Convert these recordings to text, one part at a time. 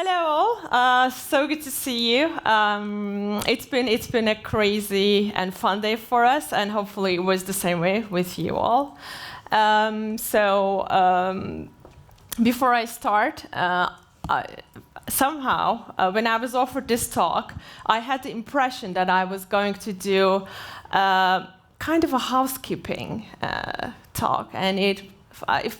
Hello all. So good to see you. It's been a crazy and fun day for us, and hopefully it was the same way with you all. Before I start, when I was offered this talk, I had the impression that I was going to do kind of a housekeeping talk, and it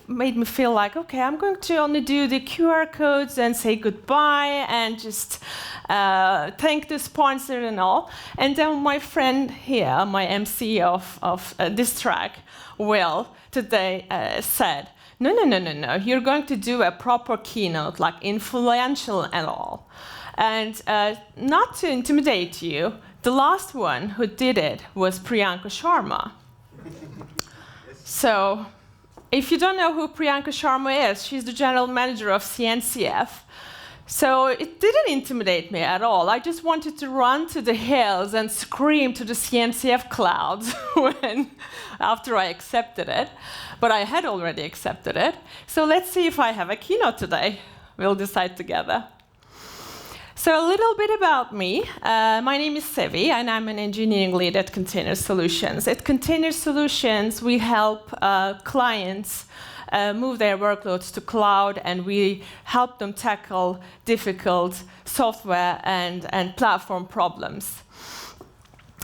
made me feel like, okay, I'm going to only do the QR codes and say goodbye and just thank the sponsor and all. And then my friend here, my MC of this track, Will, today said, no, you're going to do a proper keynote, like influential and all. And not to intimidate you, the last one who did it was Priyanka Sharma. So, if you don't know who Priyanka Sharma is, she's the general manager of CNCF. So it didn't intimidate me at all. I just wanted to run to the hills and scream to the CNCF clouds after I accepted it. But I had already accepted it. So let's see if I have a keynote today. We'll decide together. So a little bit about me. My name is Sevi, and I'm an engineering lead at Container Solutions. At Container Solutions, we help clients move their workloads to cloud, and we help them tackle difficult software and platform problems.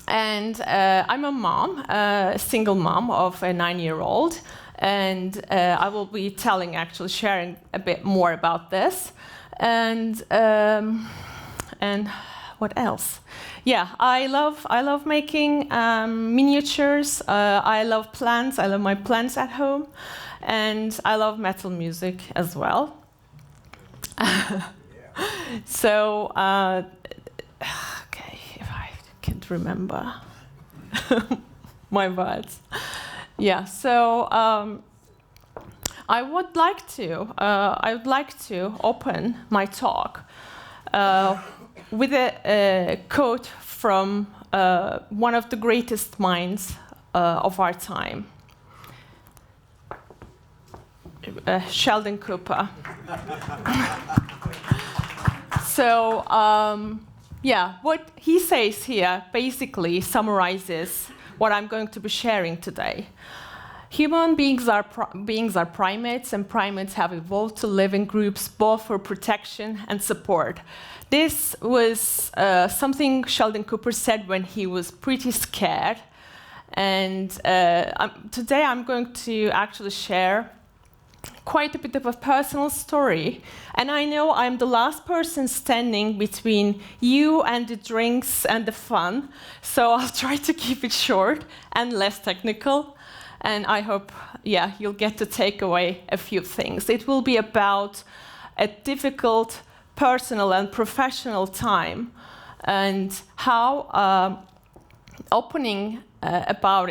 And I'm a mom, a single mom of a 9-year-old, and I will be sharing a bit more about this. And what else? Yeah, I love making miniatures. I love plants. I love my plants at home, and I love metal music as well. So, okay, if I can't remember my words. Yeah. So. I would like to open my talk with a quote from one of the greatest minds of our time, Sheldon Cooper. So, what he says here basically summarizes what I'm going to be sharing today. Human beings are primates, and primates have evolved to live in groups both for protection and support. This was something Sheldon Cooper said when he was pretty scared. And today I'm going to actually share quite a bit of a personal story. And I know I'm the last person standing between you and the drinks and the fun, so I'll try to keep it short and less technical. And I hope, you'll get to take away a few things. It will be about a difficult personal and professional time, and how talking about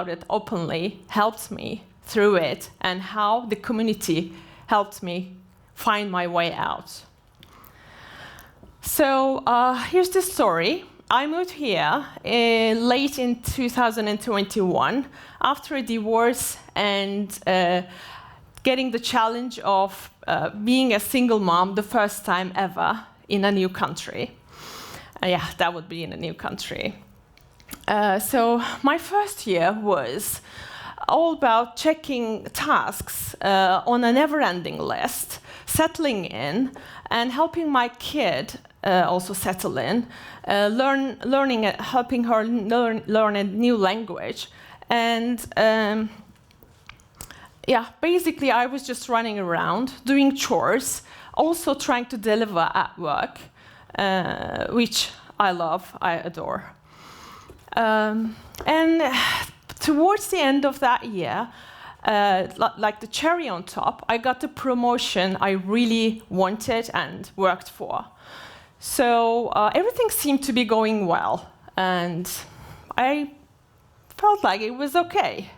it openly helped me through it, and how the community helped me find my way out. So here's the story. I moved here late in 2021 after a divorce and getting the challenge of being a single mom the first time ever in a new country. That would be in a new country. So my first year was all about checking tasks on a never-ending list, settling in, and helping my kid also settle in, helping her learn a new language. And basically I was just running around, doing chores, also trying to deliver at work, which I love, I adore. And towards the end of that year, like the cherry on top, I got the promotion I really wanted and worked for. So everything seemed to be going well, and I felt like it was okay,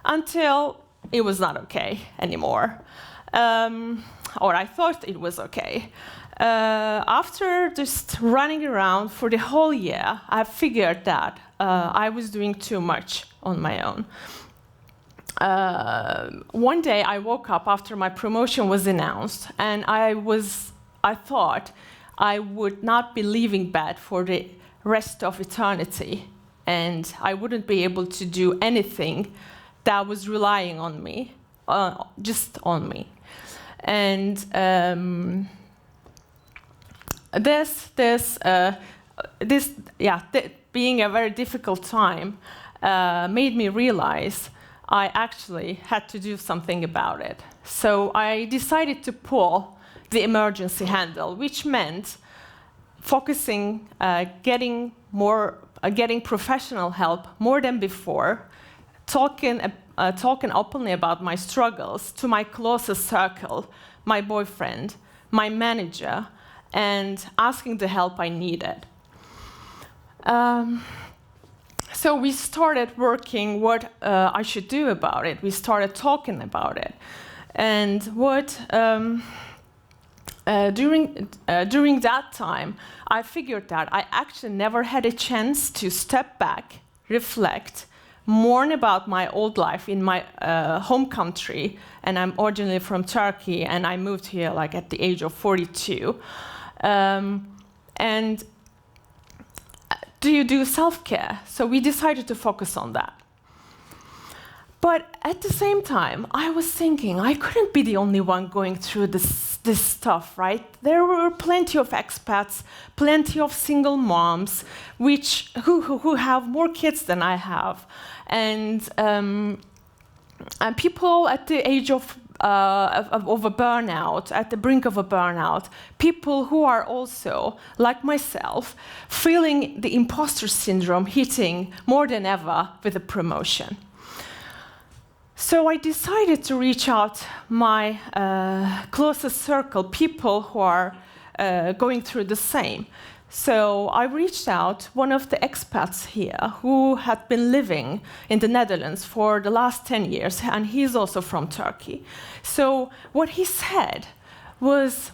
until it was not okay anymore. Or I thought it was okay. After just running around for the whole year, I figured that I was doing too much on my own. one day I woke up after my promotion was announced, and I thought I would not be leaving bed for the rest of eternity, and I wouldn't be able to do anything that was relying on me, just on me. And being a very difficult time made me realize I actually had to do something about it. So I decided to pull the emergency handle, which meant focusing, getting professional help more than before, talking openly about my struggles to my closest circle, my boyfriend, my manager, and asking the help I needed. So we started working what I should do about it. We started talking about it. And during that time, I figured that I actually never had a chance to step back, reflect, mourn about my old life in my home country. And I'm originally from Turkey, and I moved here like at the age of 42. And do you do self-care? So we decided to focus on that. But at the same time, I was thinking I couldn't be the only one going through this stuff, right? There were plenty of expats, plenty of single moms, who have more kids than I have, and people at the age of a burnout, at the brink of a burnout, people who are also, like myself, feeling the imposter syndrome hitting more than ever with a promotion. So I decided to reach out my closest circle, people who are going through the same. So I reached out one of the expats here who had been living in the Netherlands for the last 10 years, and he's also from Turkey. So what he said was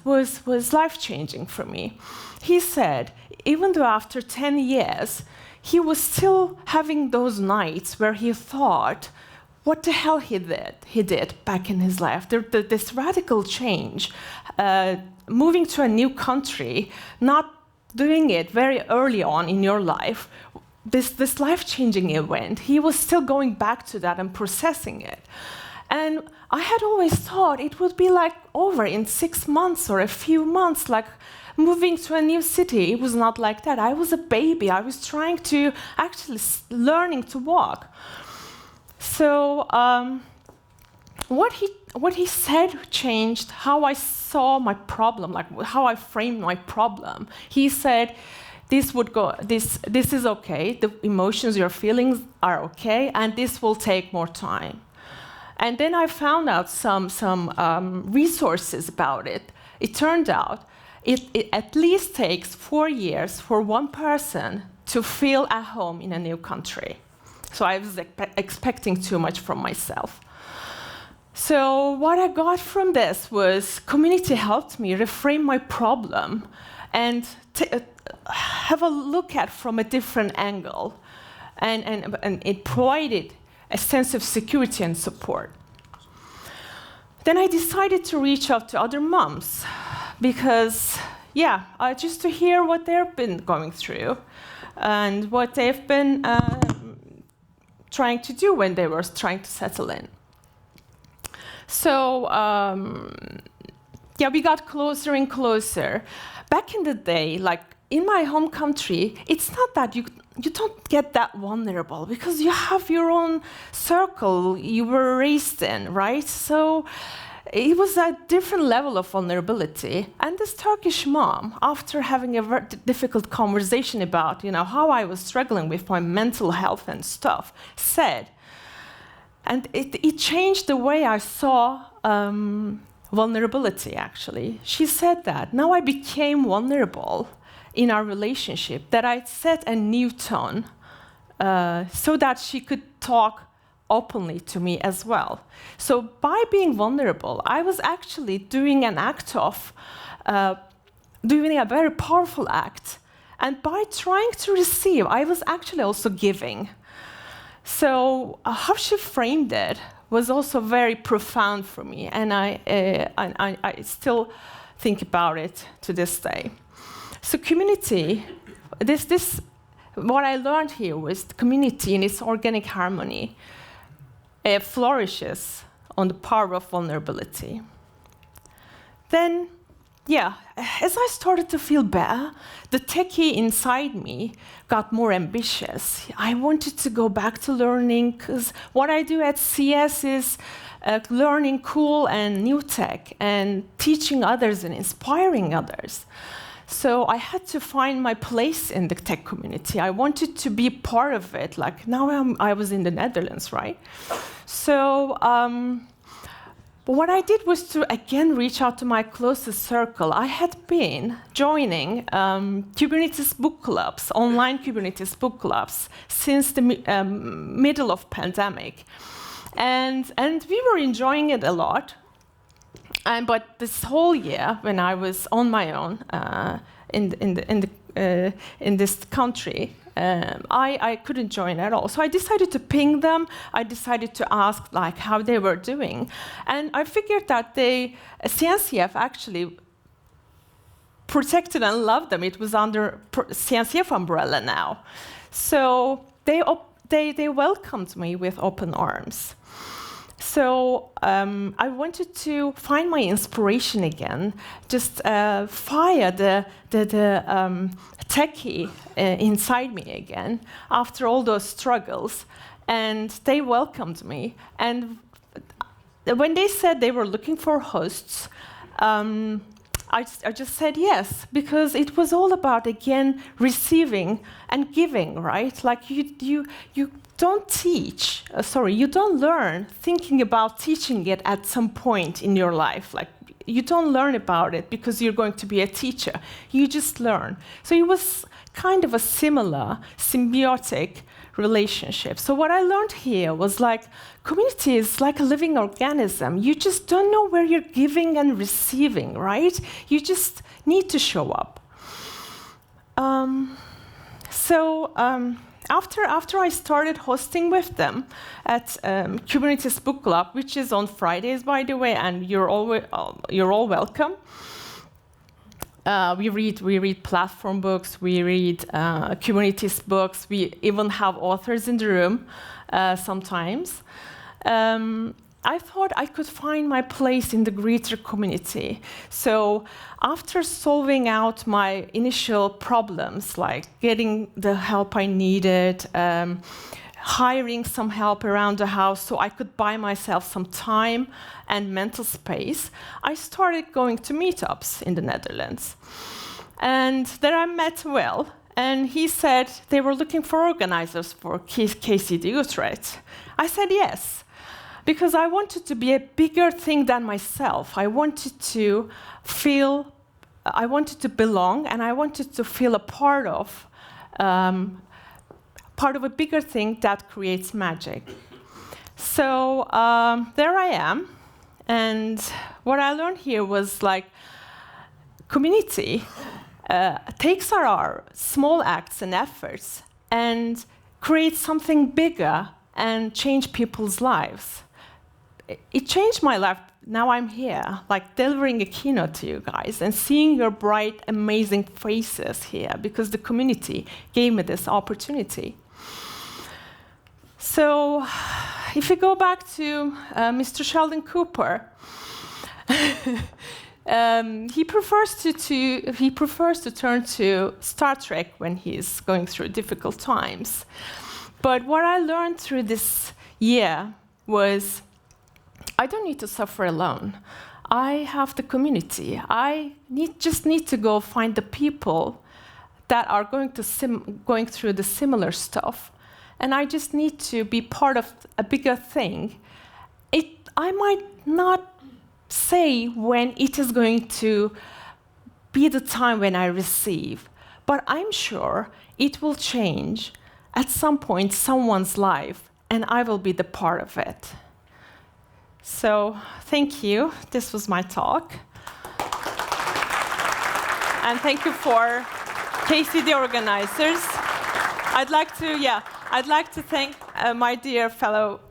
life-changing for me. He said, even though after 10 years, he was still having those nights where he thought, what the hell he did back in his life. This radical change, moving to a new country, not doing it very early on in your life, this life-changing event, he was still going back to that and processing it. And I had always thought it would be like over in 6 months or a few months, like moving to a new city. It was not like that. I was a baby. I was trying to actually learning to walk. So what he said changed how I saw my problem, like how I framed my problem. He said, this is okay, the emotions you're feeling are okay, and this will take more time. And then I found out some resources about it. It turned out it at least takes 4 years for one person to feel at home in a new country. So I was expecting too much from myself. So what I got from this was community helped me reframe my problem and have a look at from a different angle. And it provided a sense of security and support. Then I decided to reach out to other moms because, just to hear what they've been going through and what they've been trying to do when they were trying to settle in. So, we got closer and closer. Back in the day, like in my home country, it's not that you don't get that vulnerable because you have your own circle you were raised in, right? So it was a different level of vulnerability. And this Turkish mom, after having a very difficult conversation about, how I was struggling with my mental health and stuff, said, and it changed the way I saw vulnerability, actually. She said that now I became vulnerable in our relationship, that I set a new tone so that she could talk openly to me as well. So by being vulnerable, I was actually doing an act of, doing a very powerful act. And by trying to receive, I was actually also giving. So how she framed it was also very profound for me, and I still think about it to this day. So community, what I learned here was the community in its organic harmony flourishes on the power of vulnerability. Then, yeah, as I started to feel better, the techie inside me got more ambitious. I wanted to go back to learning, because what I do at CS is learning cool and new tech and teaching others and inspiring others. So I had to find my place in the tech community. I wanted to be part of it. Like now I was in the Netherlands, right? So but what I did was to again reach out to my closest circle. I had been joining Kubernetes book clubs, online Kubernetes book clubs, since the middle of pandemic, and we were enjoying it a lot. But this whole year, when I was on my own in this country, I couldn't join at all. So I decided to ping them. I decided to ask like how they were doing, and I figured that CNCF actually protected and loved them. It was under CNCF umbrella now, so they welcomed me with open arms. So I wanted to find my inspiration again, just fire the techie inside me again after all those struggles, and they welcomed me. And when they said they were looking for hosts, I just said yes, because it was all about, again, receiving and giving, right? Like you don't teach, you don't learn thinking about teaching it at some point in your life. Like you don't learn about it because you're going to be a teacher. You just learn. So it was kind of a similar symbiotic relationship. So what I learned here was like community is like a living organism. You just don't know where you're giving and receiving, right? You just need to show up. After I started hosting with them at Kubernetes Book Club, which is on Fridays, by the way, and you're all welcome. We read platform books, we read Kubernetes books, we even have authors in the room sometimes. I thought I could find my place in the greater community. So after solving out my initial problems, like getting the help I needed, hiring some help around the house so I could buy myself some time and mental space, I started going to meetups in the Netherlands. And there I met Will, and he said they were looking for organizers for KCD Utrecht. I said yes, because I wanted to be a bigger thing than myself. I wanted to belong, and I wanted to feel a part of a bigger thing that creates magic. So there I am, and what I learned here was like community takes our small acts and efforts and creates something bigger and change people's lives. It changed my life. Now I'm here, like delivering a keynote to you guys and seeing your bright, amazing faces here because the community gave me this opportunity. So if we go back to Mr. Sheldon Cooper, he prefers to turn to Star Trek when he's going through difficult times. But what I learned through this year was I don't need to suffer alone. I have the community. I just need to go find the people that are going through the similar stuff, and I just need to be part of a bigger thing. I might not say when it is going to be the time when I receive, but I'm sure it will change at some point someone's life, and I will be the part of it. So thank you. This was my talk. And thank you for KCD organizers. I'd like to thank my dear fellow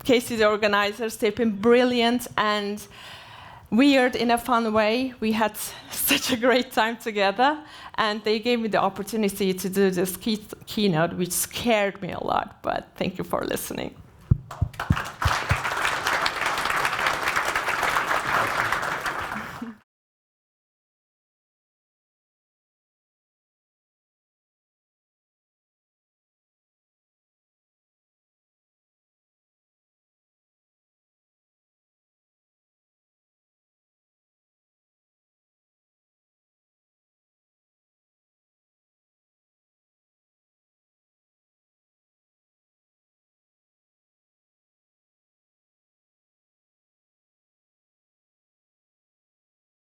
Casey, the organizers, they've been brilliant and weird in a fun way. We had such a great time together, and they gave me the opportunity to do this keynote, which scared me a lot, but thank you for listening.